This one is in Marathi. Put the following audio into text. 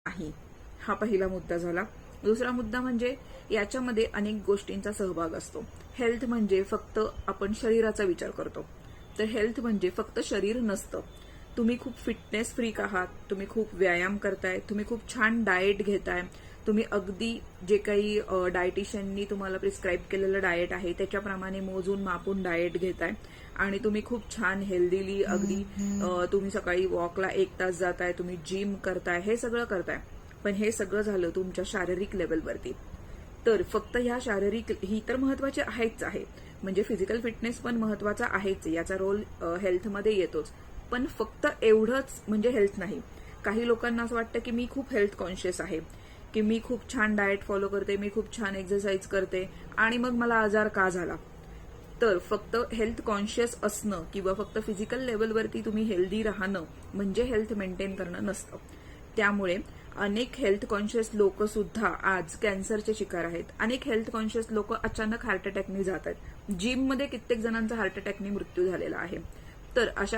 नाही, हा पहिला मुद्दा झाला. दुसरा मुद्दा म्हणजे याच्यामध्ये अनेक गोष्टींचा सहभाग असतो. हेल्थ म्हणजे फक्त आपण शरीराचा विचार करतो, तर हेल्थ म्हणजे फक्त शरीर नसतं. तुम्ही खूप फिटनेस फ्रीक आहात, तुम्ही खूप व्यायाम करताय, तुम्ही खूप छान डाएट घेताय, तुम्ही अगदी जे काही डायटिशियननी तुम्हाला प्रिस्क्राईब केलेलं डाएट आहे त्याच्याप्रमाणे मोजून मापून डाएट घेताय आणि तुम्ही खूप छान हेल्दीली अगदी तुम्ही सकाळी वॉकला 1 तास जाताय, तुम्ही जिम करताय, हे सगळं करताय. पण हे सगळं झालं तुमच्या शारीरिक लेवलवरती. तर फक्त ह्या शारीरिक ही तर महत्वाची आहेच आहे, म्हणजे फिजिकल फिटनेस पण महत्वाचा आहेच, याचा रोल हेल्थमध्ये येतोच. पण फक्त एवढंच म्हणजे हेल्थ नाही. काही लोकांना असं वाटतं की मी खूप हेल्थ कॉन्शियस आहे, की मी खूप छान डाएट फॉलो करते, मी खूप छान एक्सरसाइज करते आणि मग मला आजार का झाला. तर फक्त हेल्थ कॉन्शियस असणं किंवा फक्त फिजिकल लेवलवरती तुम्ही हेल्दी राहणं म्हणजे हेल्थ मेंटेन करणं नसतं. त्यामुळे अनेक हेल्थ कॉन्शियस लोक सुद्धा आज कॅन्सरचे शिकार आहेत. अनेक हेल्थ कॉन्शियस लोक अचानक हार्ट अटॅकने जातात. जिममध्ये कित्येक जणांचा हार्ट अटॅकने मृत्यू झालेला आहे. तर अशा